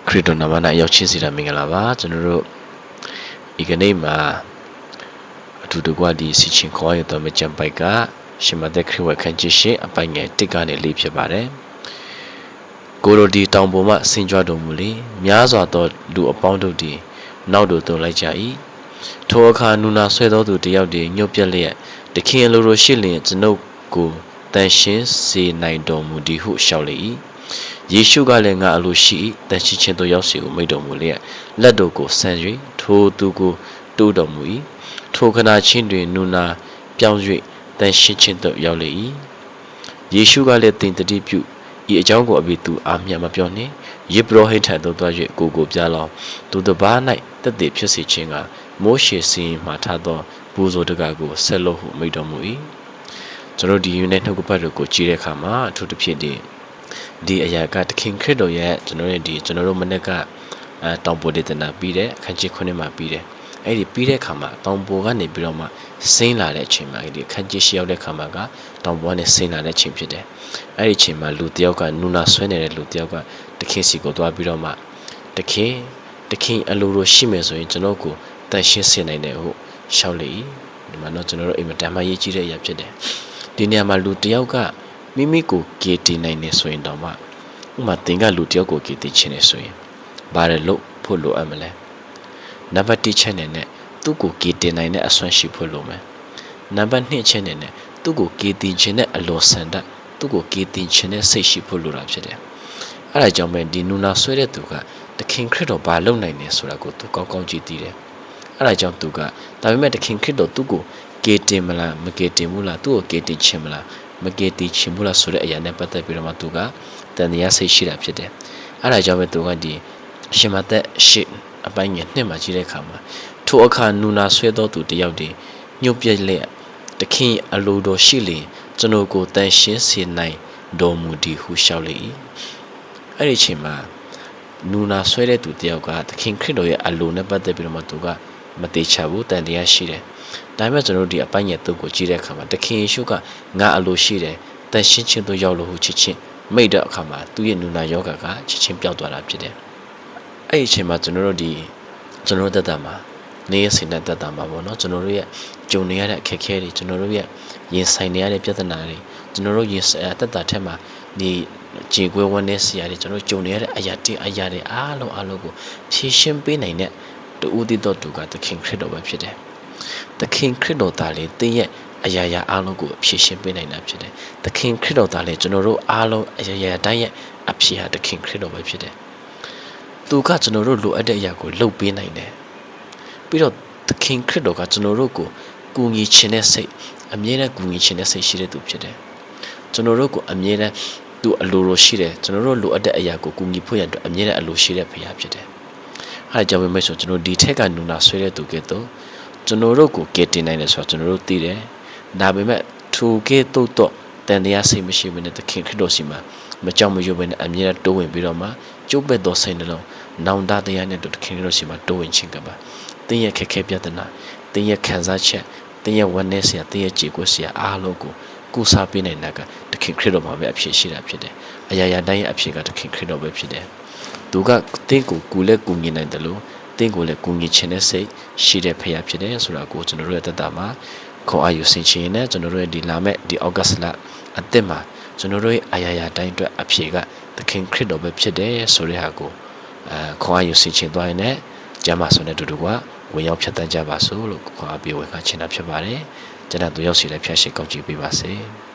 ခရစ်တော်နာမ၌ရောက်ချင်းစီတာမင်္ဂလာပါကျွန်တော်တို့ဒီကနေ့မှာအထူးတကွဒီစီချင်းခေါ်ရတော့မကြံပိုက်ကရှင်မသက်ခရစ်ဝဲခန့်ချစ်ရှင်အပိုင်ငယ်တစ်ကနေလေးဖြစ်ပါတယ်ကိုရိုဒီတောင်ပေါ်မှာဆင်ကြွတော်မူလေများစွာသောလူအပေါင်းတို့ဒီနောက်တို့တုံလိုက်ကြ၏ထိုအခါနူနာဆွဲသောသူတယောက်ဒီညှို့ပြက်လျက်တခင်လိုလိုရှိလျင်ကျွန်ုပ်ကိုတန်ရှင်းစေနိုင်တော်မူသည်ဟုလျှောက်လေ၏ယေရှုကလည်းငါအလိုရှိတန်ရှင်းခြင်းသို့ရောက်စီကိုမိန့်တော်မူလျက်လက်တို့ကိုဆန့်၍ထိုသူကိုတိုးတော်မူ၏ထိုခဏချင်းတွင်နူနာပြောင်း၍တန်ရှင်းခြင်းသို့ရောက်လေ၏ယေရှုကလည်းတင်တတိပြုဤအကြောင်းကိုအဘိသူအားမြတ်မပြောနှင့်ယေဘရဟိတ်ထံသို့သွား၍ကိုပြလောင်းသူတစ်ပါး၌တက်တည်ဖြစ်စေခြင်းကမိုးရှေစီရင်မှထားသောပူဇော်တကားကိုဆက်လို့ဟုမိန့်တော်မူ၏ကျွန်တော်ဒီယူနိုက်နှုတ်ကပတ်တော်ကိုကြည့်တဲ့အခါမှာအထူးသဖြင့်ဒီအရာကတခင်ခရစ်တော်ရဲ့ကျွန်တော်တို့မနေ့ကတောင်ပေါ်ဒေသနာပြီးတဲ့အခန်းကြီး9မှာပြီးတယ်အဲ့ဒီပြီးတဲ့အခါမှာတောင်ပေါ်ကနေပြီးတော့မှဆင်းလာတဲ့အချိန်မှာဒီအခန်းကြီးရှေ့ရောက်တဲ့အခါမှာကတောင်ပေါ်ကနေဆင်းလာတဲ့အချိန်ဖြစ်တယ်အဲ့ဒီအချိန်မှာလူတယောက်ကနူနာဆွဲနေတဲ့လူတယောက်ကတခင်စီကိုသွားပြီးတော့မှတခင်အလိုလိုရှိမယ်ဆိုရင်ကျွန်တော်ကိုတန်ရှင်းစေနိုင်တယ်ဟုတ်ရှောက်လေဒီမှာတော့ကျွန်တော်တို့အိမ်မတန်မှရေးကြည့်တဲ့အရာဖြစ်တယ်ဒီနေရာမှာလူတယောက်ကမိမိကိုကေတီနိုင်နေဆိုရင်တော့မှဥမာသင်ကလူတယောက်ကိုကေတီချင်နေဆိုရင်ဘာလဲလို့ဖို့လိုအပ်မလဲနံပါတ်1ချက်နဲ့သူ့ကိုကေတီနိုင်တဲ့အစွမ်းရှိဖို့လိုမယ်နံပါတ်2ချက်နဲ့သူ့ကိုကေတီခြင်းတဲ့အလိုဆန္ဒသူ့ကိုကေတီခြင်းတဲ့စိတ်ရှိဖို့လိုတာဖြစ်တယ်အဲဒါကြောင့်ပဲဒီနူနာဆွဲတဲ့သူကတခင်ခရစ်တော်ဘာလုပ်နိုင်နေဆိုတာကိုသူကောင်းကောင်းကြည့်သိတယ်အဲဒါကြောင့်သူကဒါပေမဲ့တခင်ခရစ်တော်သူ့ကိုကေတင်မလားမကေတင်ဘူးလားသူ့ကိုကေတင်ချင်မလားမကေတင်ချင်ဘူးလားဆိုတဲ့အရာနဲ့ပတ်သက်ပြီးတော့မှသူကတန်တရားစိတ်ရှိတာဖြစ်တယ်အဲဒါကြောင့်ပဲသူကဒီရှင်မသက်ရှစ်အပိုင်းငယ်နှစ်မှာကြည့်တဲ့အခါမှာထိုအခါနူနာဆွဲသောသူတယောက်တည်းညှို့ပြက်လျက်တခင်အလိုတော်ရှိလျင်ကျွန်တော်ကိုတန်ရှင်းစေနိုင်တော်မူသည်ဟုလျှောက်လေ၏အဲ့ဒီအချိန်မှာနူနာဆွဲတဲ့သူတယောက်ကသခင်ခရစ်တော်ရဲ့အလိုနဲ့ပတ်သက်ပြီးတော့မှသူကမသေးချဘူးတန်တရားရှိတယ်ဒါပေမဲ့ကျွန်တော်တို့ဒီအပိုင်းရဲ့သူ့ကိုကြည့်တဲ့အခါမှာသခင်ယေရှုကငါအလိုရှိတယ်တန်ရှင်းခြင်းတို့ရောက်လို့ဟုချစ်ချင်းမိတ်တဲ့အခါမှာသူ့ရဲ့နူနာယောဂကချစ်ချင်းပျောက်သွားတာဖြစ်တယ်အဲ့ဒီအချိန်မှာကျွန်တော်တို့သက်တာမှာနေရစင်တဲ့သက်တာမှာပေါ့နော်ကျွန်တော်တို့ရဲ့ကြုံနေရတဲ့အခက်အခဲတွေကျွန်တော်တို့ရဲ့ရင်ဆိုင်နေရတဲ့ပြဿနာတွေကျွန်တော်တို့ရင်သက်တာထက်မှာဒီခြေခွဲဝန်းနေစရာတွေကျွန်တော်ကြုံနေရတဲ့အရာတွေအားလုံးကိုဖြေရှင်းပေးနိုင်တဲ့တူဦးတည်တော်သူကသခင်ခရစ်တော်ပဲဖြစ်တယ်။သခင်ခရစ်တော်သားလေတင်းရဲ့အရာအားလုံးကိုဖြေရှင်းပေးနိုင်တာဖြစ်တယ်။သခင်ခရစ်တော်သားလေကျွန်တော်တို့အားလုံးအရာတိုင်းရဲ့အဖြေဟာသခင်ခရစ်တော်ပဲဖြစ်တယ်။သူကကျွန်တော်တို့လိုအပ်တဲ့အရာကိုလုပ်ပေးနိုင်တယ်။ပြီးတော့သခင်ခရစ်တော်ကကျွန်တော်တို့ကိုကူညီခြင်းနဲ့စိတ်အမြဲတမ်းကူညီခြင်းနဲ့စိတ်ရှိတဲ့သူဖြစ်တယ်။ကျွန်တော်တို့ကိုအမြဲတမ်းသူအလိုလိုရှိတယ်ကျွန်တော်တို့လိုအပ်တဲ့အရာကိုကူညီဖို့ရတဲ့အမြဲတမ်းအလိုရှိတဲ့ဖခင်ဖြစ်တယ်။အဲဒါကြောင့်ပဲဆိုကျွန်တော်ဒီထက်ကနူနာဆွဲတဲ့သူကဲ့သို့ကျွန်တော်တို့ကိုကယ်တင်နိုင်တယ်ဆိုတော့ကျွန်တော်တို့သိတယ်။ဒါပေမဲ့ထိုကဲ့သို့တော့တန်တရားစိတ်မရှိဘဲနဲ့သခင်ခရစ်တော်စီမှာမကြောက်မရွံ့ဘဲနဲ့အမြဲတမ်းတိုးဝင်ပြီးတော့မှကျုပ်ပဲ့သောစိတ်နှလုံးနောင်တတရားနဲ့သခင်ခရစ်တော်စီမှာတိုးဝင်ခြင်းကပါ။တင်းရဲ့ခက်ခဲပြဿနာတင်းရဲ့ခံစားချက်တင်းရဲ့ဝမ်းနည်းစရာတင်းရဲ့ကြေကွက်စရာအားလုံးကိုကုစားပေးနိုင်တာကသခင်ခရစ်တော်မှာပဲအဖြစ်ရှိတာဖြစ်တယ်။အရာတိုင်းရဲ့အဖြစ်ကသခင်ခရစ်တော်ပဲဖြစ်တယ်။သူကတင်းကိုကူလဲကူညီနိုင်တယ်လို့တင်းကိုလည်းကူညီခြင်းနဲ့စိတ်ရှိတဲ့ဖခင်ဖြစ်တယ်ဆိုတာကိုကျွန်တော်တို့ရဲ့သက်တာမှာခေါ်အားယူဆင်ခြင်နေကျွန်တော်တို့ရဲ့ဒီလာမဲ့ဒီဩဂတ်လအသစ်မှာကျွန်တော်တို့ရဲ့အရာတိုင်းအတွက်အဖြစ်ကသခင်ခရစ်တော်ပဲဖြစ်တယ်ဆိုတဲ့ဟာကိုခေါ်အားယူဆင်ခြင်သွားရင်လည်းကျမ်းမာဆိုတဲ့တူတူကဝင်ရောက်ဖြတ်တန်းကြပါစို့လို့ခေါ်အားပေးဝေခါချင်တာဖြစ်ပါတယ်။ကျွန်တော်တို့ရောက်စီလည်းဖျက်ရှိကောက်ကြည့်ပေးပါစေ။